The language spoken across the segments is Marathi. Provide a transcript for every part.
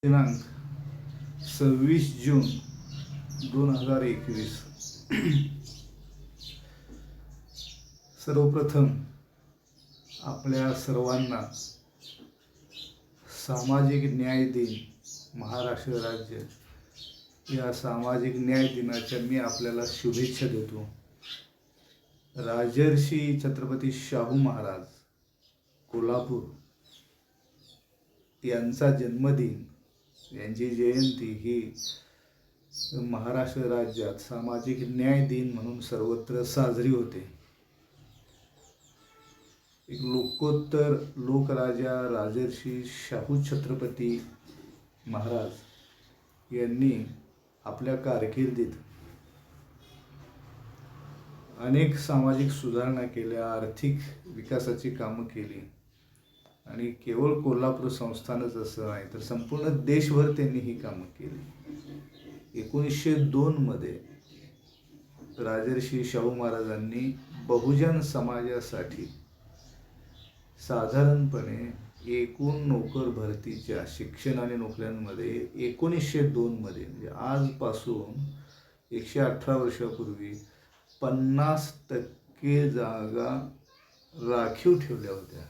दिनांक 26 जून 2021. सर्वप्रथम आपल्या सर्वांना सामाजिक न्याय दिन महाराष्ट्र राज्य या सामाजिक न्याय दिनाच्या मी आपल्याला शुभेच्छा देतो. राजर्षी छत्रपती शाहू महाराज कोल्हापूर यांचा जन्मदिन, यांची जयंती ही महाराष्ट्र राज्यात सामाजिक न्याय दिन म्हणून सर्वत्र साजरी होते. एक लोकोत्तर लोकराजा राजर्षी शाहू छत्रपती महाराज यांनी आपल्या कारकिर्दीत अनेक सामाजिक सुधारणा केल्या, आर्थिक विकासाची कामं केली आणि केवळ कोल्हापूर संस्थानच असं नाही तर संपूर्ण देशभर त्यांनी ही कामं केली. 1902 मध्ये राजर्षी शाहू महाराजांनी बहुजन समाजासाठी साधारणपणे एकूण नोकर भरतीच्या शिक्षण आणि नोकऱ्यांमध्ये 1902 मध्ये म्हणजे आजपासून 118 वर्षापूर्वी 50% जागा राखीव ठेवल्या होत्या.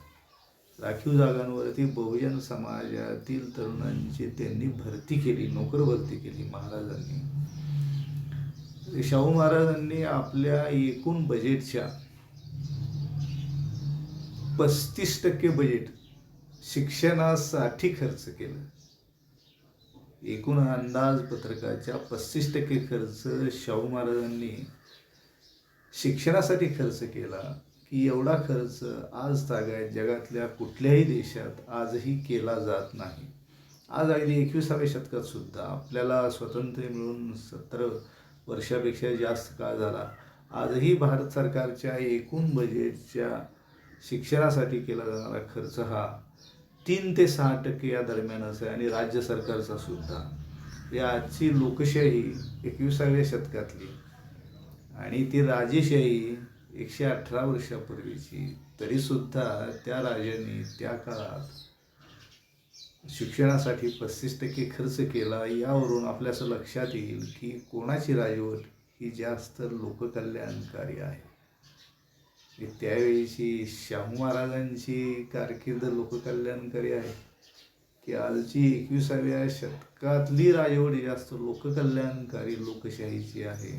राखीव जागांवरती बहुजन समाजातील तरुणांची त्यांनी भरती केली, नोकर भरती केली महाराजांनी. शाहू महाराजांनी आपल्या एकूण बजेटच्या 35% बजेट शिक्षणासाठी खर्च केलं. एकूण अंदाजपत्रकाच्या 35% खर्च शाहू महाराजांनी शिक्षणासाठी खर्च केला की एवढा खर्च आज तागायत जगातल्या कुठल्याही देशात आजही केला जात नाही. आज अगदी 21व्या शतकात सुद्धा आपल्याला स्वातंत्र्य मिळून 70 वर्षापेक्षा जास्त काळ झाला, आजही भारत सरकारच्या एकूण बजेटच्या शिक्षणासाठी केला जाणारा खर्च हा 3 ते 6% या दरम्यानच आहे. आणि राज्य सरकारचा सुद्धा. या आजची लोकशाही 21व्या शतकातली आणि ती राजेशाही 118 वर्षापूर्वीची, तरीसुद्धा त्या राजांनी त्या काळात शिक्षणासाठी 35% खर्च केला. यावरून आपल्या असं लक्षात येईल की कोणाची राजवट ही जास्त लोककल्याणकारी आहे. त्यावेळीची शाहू महाराजांची कारकीर्द लोककल्याणकारी आहे की आजची 21व्या शतकातली राजवट जास्त लोककल्याणकारी लोकशाहीची आहे,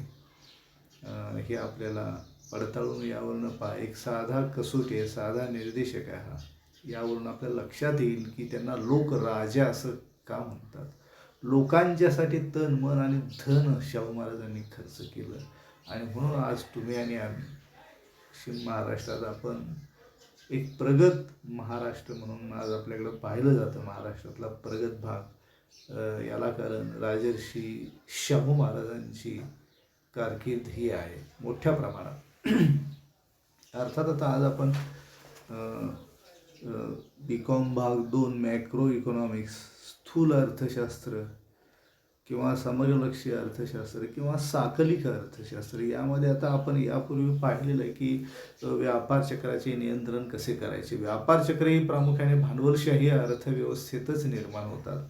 हे आपल्याला पडताळून यावरून एक साधा कसोटी आहे, साधा निर्देशक आहे हा. यावरून आपल्याला लक्षात येईल की त्यांना लोक राजा असं का म्हणतात. लोकांच्यासाठी तन मन आणि धन शाहू महाराजांनी खर्च केलं आणि म्हणून आज तुम्ही आणि आम्ही महाराष्ट्रात आपण एक प्रगत महाराष्ट्र म्हणून आज आपल्याकडं पाहिलं जातं. महाराष्ट्रातला प्रगत भाग याला कारण राजर्षी शाहू महाराजांची कारकीर्द ही आहे मोठ्या प्रमाणात. अर्थात आता आज आपण BCom भाग 2 मॅक्रो इकॉनॉमिक्स, स्थूल अर्थशास्त्र किंवा समग्रलक्षी अर्थशास्त्र किंवा साकलिक अर्थशास्त्र यामध्ये आता आपण यापूर्वी पाहिलेलं आहे की व्यापार चक्राचे नियंत्रण कसे करायचे. व्यापार चक्र ही प्रामुख्याने भांडवलशाही अर्थव्यवस्थेतच निर्माण होतात.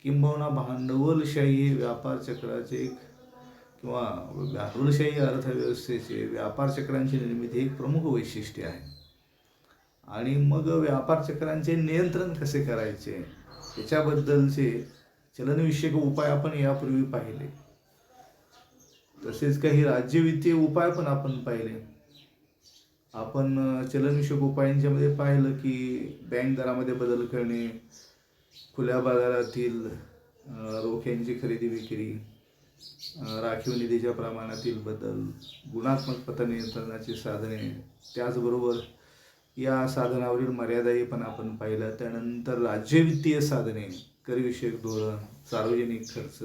किंबहुना भांडवलशाही व्यापार चक्राचे किंवा भांडवलशाही अर्थव्यवस्थेचे व्यापार चक्रांची निर्मिती एक प्रमुख वैशिष्ट्य आहे. आणि मग व्यापार चक्रांचे नियंत्रण कसे करायचे याच्याबद्दलचे चलनविषयक उपाय आपण यापूर्वी पाहिले. तसेच काही राज्यवित्तीय उपाय पण आपण पाहिले. आपण चलनविषयक उपायांच्यामध्ये पाहिलं की बँक दरामध्ये बदल करणे, खुल्या बाजारातील रोख्यांची खरेदी विक्री, राखीव निधीच्या प्रमाणातील बदल, गुणात्मक पतनियंत्रणाची साधने, त्याचबरोबर या साधनावरील मर्यादाही पण आपण पाहिलं. त्यानंतर राज्यवित्तीय साधने, करविषयक धोरण, सार्वजनिक खर्च,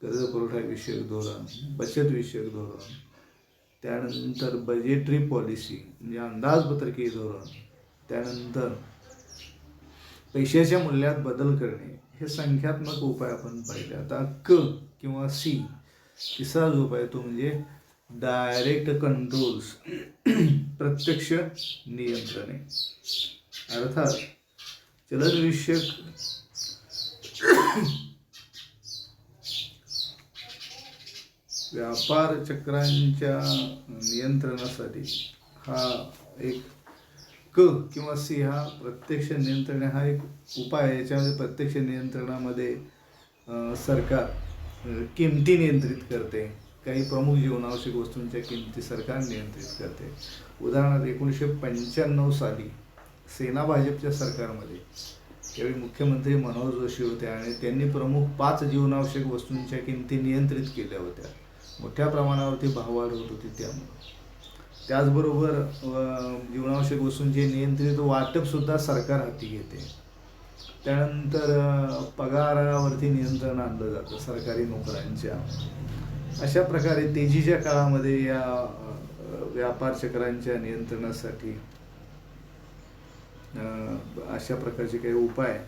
कर्ज पुरवठा विषयक धोरण, बचत विषयक धोरण, त्यानंतर बजेटरी पॉलिसी म्हणजे अंदाजपत्रकीय धोरण, त्यानंतर पैशाच्या मूल्यात बदल करणे, हे संख्यात्मक उपाय आपण पाहिले. आता किंवा तिसरा जो उपाय तो म्हणजे डायरेक्ट कंट्रोल्स, प्रत्यक्ष नियंत्रणे. अर्थात चलनविषयक व्यापार चक्रांच्या नियंत्रणासाठी हा एक किंवा सी हा प्रत्यक्ष नियंत्रण हा एक उपाय आहे. याच्यामध्ये प्रत्यक्ष नियंत्रणामध्ये सरकार किमती नियंत्रित करते. काही प्रमुख जीवनावश्यक वस्तूंच्या किमती सरकार नियंत्रित करते. उदाहरणार्थ 1995 साली सेना भाजपच्या सरकारमध्ये त्यावेळी मुख्यमंत्री मनोहर जोशी होते आणि त्यांनी प्रमुख 5 जीवनावश्यक वस्तूंच्या किमती नियंत्रित केल्या होत्या. मोठ्या प्रमाणावरती भाववाढ होत होती त्यामुळे. त्याचबरोबर जीवनावश्यक वस्तूंचे नियंत्रित वाटपसुद्धा सरकार हाती घेते. त्यानंतर पगारावरती नियंत्रण आणलं जातं सरकारी नोकऱ्यांच्या. अशा प्रकारे तेजीच्या काळामध्ये या व्यापार चक्रांच्या नियंत्रणासाठी अशा प्रकारचे काही उपाय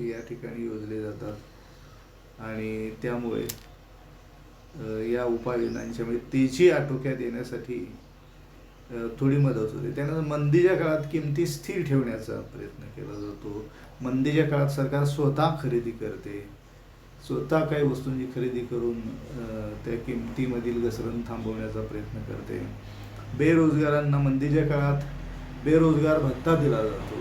या ठिकाणी योजले जातात आणि त्यामुळे या उपाययोजनांच्या म्हणजे तेजी आटोक्यात येण्यासाठी थोडी मदत होते. त्यानंतर मंदीच्या काळात किमती स्थिर ठेवण्याचा प्रयत्न केला जातो. मंदीच्या काळात सरकार स्वतः खरेदी करते, स्वतः काही वस्तूंची खरेदी करून त्या किमतीमधील घसरण थांबवण्याचा प्रयत्न करते. बेरोजगारांना मंदीच्या काळात बेरोजगार भत्ता दिला जातो.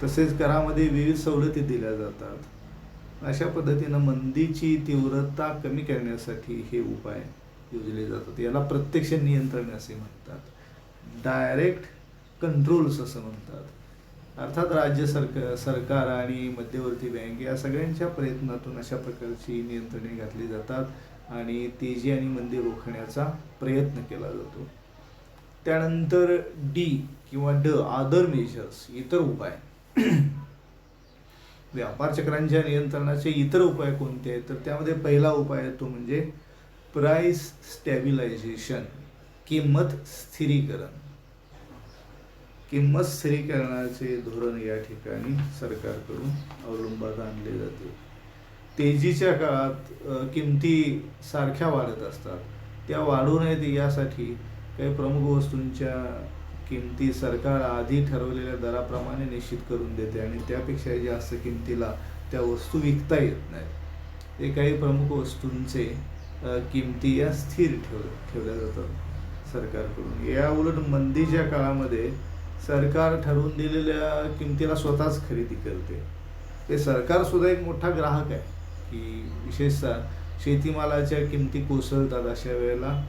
तसेच करामध्ये विविध सवलती दिल्या जातात. अशा पद्धतीनं मंदीची तीव्रता कमी करण्यासाठी हे उपाय योजले जातात. याला प्रत्यक्ष नियंत्रण असे म्हणतात, डायरेक्ट कंट्रोल्स असं म्हणतात. अर्थात राज्य सरकार आणि मध्यवर्ती बँक या सगळ्यांच्या प्रयत्नातून अशा प्रकारची नियंत्रणे घातली जातात आणि तेजी आणि मंदी रोखण्याचा प्रयत्न केला जातो. त्यानंतर डी किंवा अदर मेजर्स, इतर उपाय. व्यापार चक्रांच्या नियंत्रणाचे इतर उपाय कोणते आहेत तर त्यामध्ये पहिला उपाय तो म्हणजे प्राइस स्टॅबिलायझेशन, किंमत स्थिरीकरण. किंमत स्थिरीकरणाचे धोरण या ठिकाणी सरकारकडून अवलंबात आणले जाते. तेजीच्या काळात किमती सारख्या वाढत असतात, त्या वाढू नयेत यासाठी काही प्रमुख वस्तूंच्या किमती सरकार आधी ठरवलेल्या दराप्रमाणे निश्चित करून देते आणि त्यापेक्षा जास्त किमतीला त्या वस्तू विकता येत नाहीत. ते काही प्रमुख वस्तूंचे किमती या स्थिर ठेवल्या जातात सरकारकडून. या उलट मंदीच्या काळामध्ये सरकार ठरवून दिलेल्या किमतीला स्वतःच खरेदी करते. ते सरकारसुद्धा एक मोठा ग्राहक आहे की विशेषतः शेतीमालाच्या किमती कोसळतात अशा वेळेला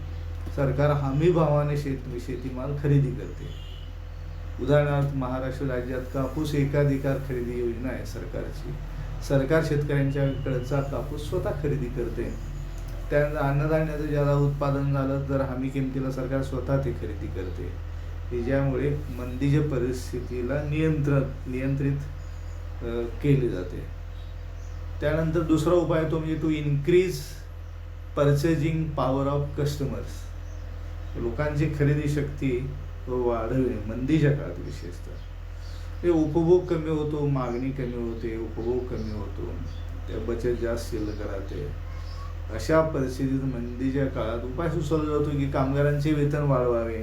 सरकार हमी भावाने शेतीमाल खरेदी करते. उदाहरणार्थ महाराष्ट्र राज्यात कापूस एकाधिकार खरेदी योजना आहे सरकारची. सरकार शेतकऱ्यांच्याकडचा कापूस स्वतः खरेदी करते. त्यानंतर अन्नधान्याचं ज्यादा उत्पादन झालं तर हमी किमतीला सरकार स्वतः ते खरेदी करते, ज्यामुळे मंदीच्या परिस्थितीला नियंत्रित केले जाते. त्यानंतर दुसरा उपाय तो म्हणजे to increase purchasing power of customers. लोकांची खरेदी शक्ती वाढवणे मंदीच्या काळात विशेषतः. ते उपभोग कमी होतो, मागणी कमी होते, उपभोग कमी होतो, त्या बचत जास्त शिल्लक राहते. अशा परिस्थितीत मंदीच्या काळात उपाय सुचवला जातो की कामगारांचे वेतन वाढवावे.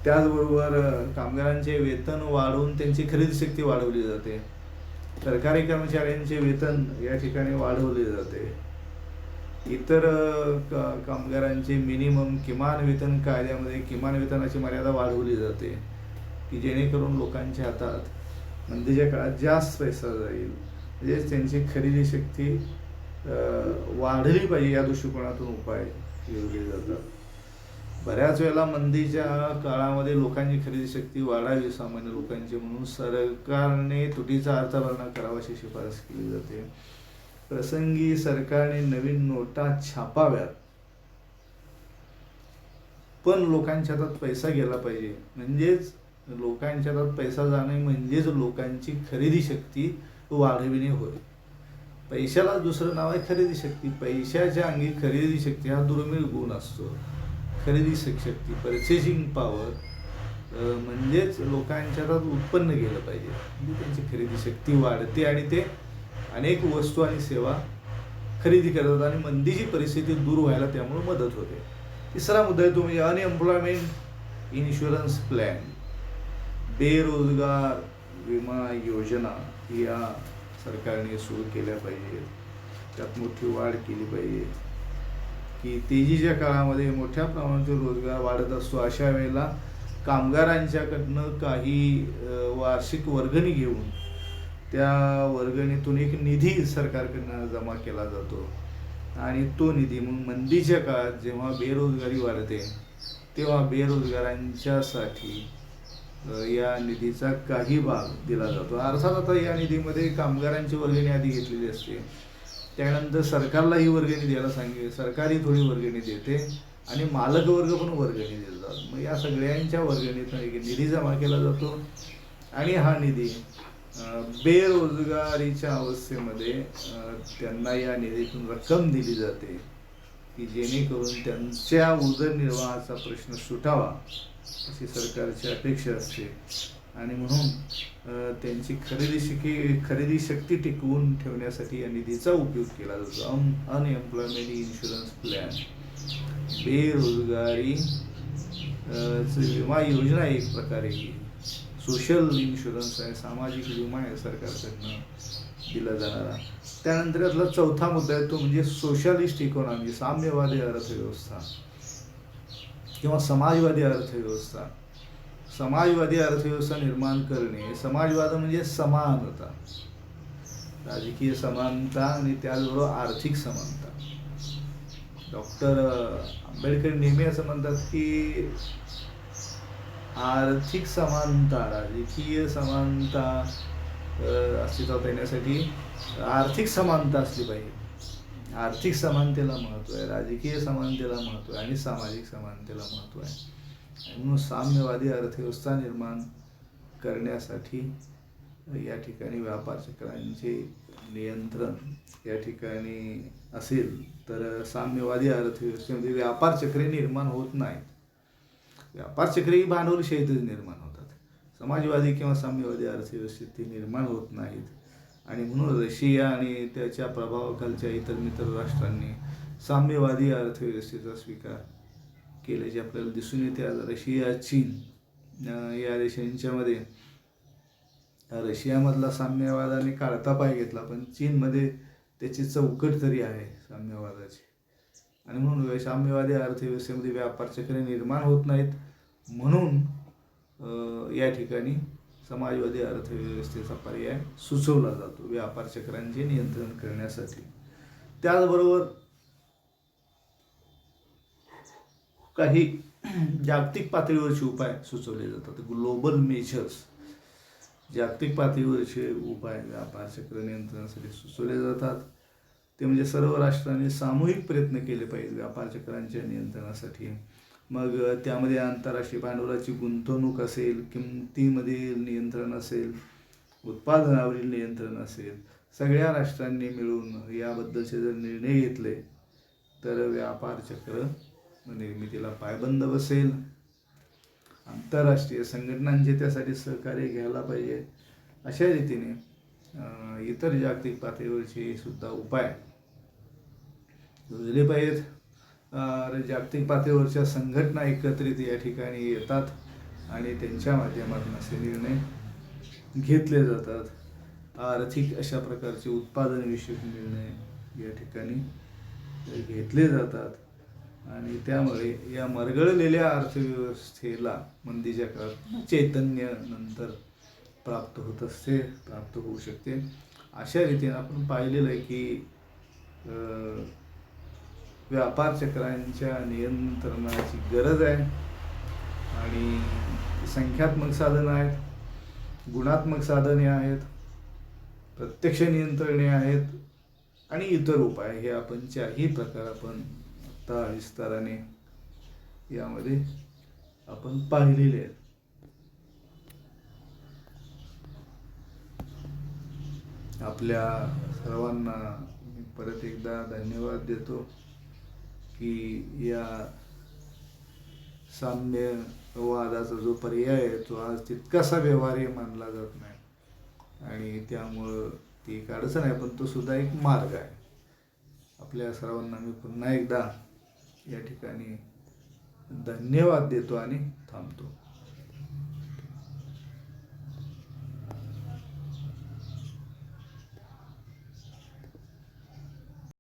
त्याचबरोबर कामगारांचे वेतन वाढवून त्यांची खरेदी शक्ती वाढवली जाते. सरकारी कर्मचाऱ्यांचे वेतन या ठिकाणी वाढवले जाते. इतर कामगारांचे किमान वेतन कायद्यामध्ये किमान वेतनाची मर्यादा वाढवली जाते की जेणेकरून लोकांच्या हातात मंदीच्या काळात जास्त पैसा जाईल, म्हणजे त्यांची खरेदी शक्ती वाढली पाहिजे या दृष्टिकोनातून उपाय योजले जातात. बऱ्याच वेळेला मंदीच्या काळामध्ये लोकांची खरेदी शक्ती वाढावी सामान्य लोकांची म्हणून सरकारने तुटीचा अर्थभरणा करावा अशी शिफारस केली जाते. प्रसंगी सरकारने नवीन नोटा छापाव्यात, पण लोकांच्या हातात पैसा गेला पाहिजे. म्हणजेच लोकांच्या हातात पैसा जाणे म्हणजेच लोकांची खरेदी शक्ती वाढविणे होय. पैशाला दुसरं नाव आहे खरेदी शक्ती. पैशाच्या अंगी खरेदी शक्ती हा दुर्मिळ गुण असतो. खरेदी शक्ती, परचेसिंग पॉवर म्हणजेच लोकांच्या हातात उत्पन्न गेलं पाहिजे, म्हणजे त्यांची खरेदी शक्ती वाढते आणि ते अनेक वस्तू आणि सेवा खरेदी करतात आणि मंदीची परिस्थिती दूर व्हायला त्यामुळे मदत होते. तिसरा मुद्दा आहे तो म्हणजे अनएम्प्लॉयमेंट इन्शुरन्स प्लॅन. बेरोजगार विमा योजना या सरकारने सुरू केल्या पाहिजेत. त्यात मोठी वाढ केली पाहिजे की तेजीच्या काळामध्ये मोठ्या प्रमाणात रोजगार वाढत असतो, अशा वेळेला कामगारांच्याकडनं काही वार्षिक वर्गणी घेऊन त्या वर्गणीतून एक निधी सरकारकडनं जमा केला जातो आणि तो निधी मग मंदीच्या काळात जेव्हा बेरोजगारी वाढते तेव्हा बेरोजगारांच्यासाठी या निधीचा काही भाग दिला जातो. अर्थात आता या निधीमध्ये कामगारांची वर्गणी आधी घेतलेली असते, त्यानंतर सरकारला ही वर्गणी द्यायला सांगितली, सरकारही थोडी वर्गणी देते आणि मालक वर्ग पण वर्गणी देतात. मग या सगळ्यांच्या वर्गणीतून एक निधी जमा केला जातो आणि हा निधी बेरोजगारीच्या अवस्थेमध्ये त्यांना या निधीतून रक्कम दिली जाते की जेणेकरून त्यांच्या उदरनिर्वाहाचा प्रश्न सुटावा अशी सरकारची अपेक्षा असते आणि म्हणून त्यांची खरेदी शक्ती टिकवून ठेवण्यासाठी या निधीचा उपयोग केला जातो. अनएम्प्लॉयमेंट इन्शुरन्स प्लॅन, बेरोजगारी विमा योजना एक प्रकारे सोशल इन्शुरन्स आहे, सामाजिक विमा आहे सरकारकडनं दिला जाणारा. त्यानंतर यातला चौथा मुद्दा आहे तो म्हणजे सोशलिस्ट इकॉनॉमी, साम्यवादी अर्थव्यवस्था किंवा समाजवादी अर्थव्यवस्था. समाजवादी अर्थव्यवस्था निर्माण करणे, समाजवाद म्हणजे समानता, राजकीय समानता आणि त्याचबरोबर आर्थिक समानता. डॉक्टर आंबेडकर नेहमी असं म्हणतात की आर्थिक समानता, राजकीय समानता अस्तित्वात येण्यासाठी आर्थिक समानता असली पाहिजे. आर्थिक समानतेला महत्त्व आहे, राजकीय समानतेला महत्त्व आहे आणि सामाजिक समानतेला महत्त्व आहे. म्हणून साम्यवादी अर्थव्यवस्था निर्माण करण्यासाठी या ठिकाणी व्यापार चक्रांचे नियंत्रण या ठिकाणी असेल तर साम्यवादी अर्थव्यवस्थेमध्ये व्यापार चक्रे निर्माण होत नाहीत. व्यापार चक्रे ही भांडवलशाहीतच निर्माण होतात, समाजवादी किंवा साम्यवादी अर्थव्यवस्थेत ती निर्माण होत नाहीत. आणि म्हणून रशिया आणि त्याच्या प्रभावाखालच्या इतर मित्र राष्ट्रांनी साम्यवादी अर्थव्यवस्थेचा स्वीकार केल्याचे आपल्याला दिसून येते. आज रशिया, चीन या देशांच्यामध्ये रशियामधला साम्यवादाने काढता पाय घेतला, पण चीनमध्ये त्याची चौकट तरी आहे साम्यवादाची. आणि म्हणून साम्यवादी अर्थव्यवस्थेमध्ये व्यापार चक्रे निर्माण होत नाहीत. म्हणून या ठिकाणी समाजवादी अर्थव्यवस्थेचा पर्याय सुचवला जातो व्यापार चक्रांचे नियंत्रण करण्यासाठी. त्याचबरोबर काही जागतिक पातळीवरचे उपाय सुचवले जातात, ग्लोबल मेजर्स. जागतिक पातळीवरचे उपाय व्यापार चक्र नियंत्रणासाठी सुचवले जातात. ते म्हणजे सर्व राष्ट्रांनी सामूहिक प्रयत्न केले पाहिजे व्यापार चक्रांच्या नियंत्रणासाठी. मग त्यामध्ये आंतरराष्ट्रीय भांडवलाची गुंतवणूक असेल, किमतीमधील नियंत्रण असेल, उत्पादनावरील नियंत्रण असेल, सगळ्या राष्ट्रांनी मिळून याबद्दलचे जर निर्णय घेतले तर व्यापार चक्र निर्मितीला पायबंद बसेल. आंतरराष्ट्रीय संघटनांचे त्यासाठी सहकार्य घ्यायला पाहिजे. अशा रीतीने इतर जागतिक पातळीवरचे सुद्धा उपाय योजले पाहिजेत. जागतिक पातळीवरच्या संघटना एकत्रित या ठिकाणी येतात आणि त्यांच्या माध्यमातून असे निर्णय घेतले जातात. आर्थिक अशा प्रकारचे उत्पादनविषयक निर्णय या ठिकाणी घेतले जातात आणि त्यामुळे या मरगळलेल्या अर्थव्यवस्थेला मंदीच्या काळात चैतन्य नंतर प्राप्त होऊ शकते. अशा रीतीने आपण पाहिलेलं आहे की व्यापार चक्रांच्या नियंत्रणाची गरज आहे आणि संख्यात्मक साधनं आहेत, गुणात्मक साधने आहेत, प्रत्यक्ष नियंत्रणे आहेत आणि इतर उपाय. हे आपण चारही प्रकार आपण आता विस्ताराने यामध्ये आपण पाहिलेले आहेत. आपल्या सर्वांना मी परत एकदा धन्यवाद देतो की या साम्यवादाचा जो पर्याय आहे तो आज तितकासा व्यवहार्य मानला जात नाही आणि त्यामुळं ती एक अडचण आहे, पण तो सुद्धा एक मार्ग आहे. आपल्या सर्वांना मी पुन्हा एकदा या ठिकाणी धन्यवाद देतो आणि थांबतो.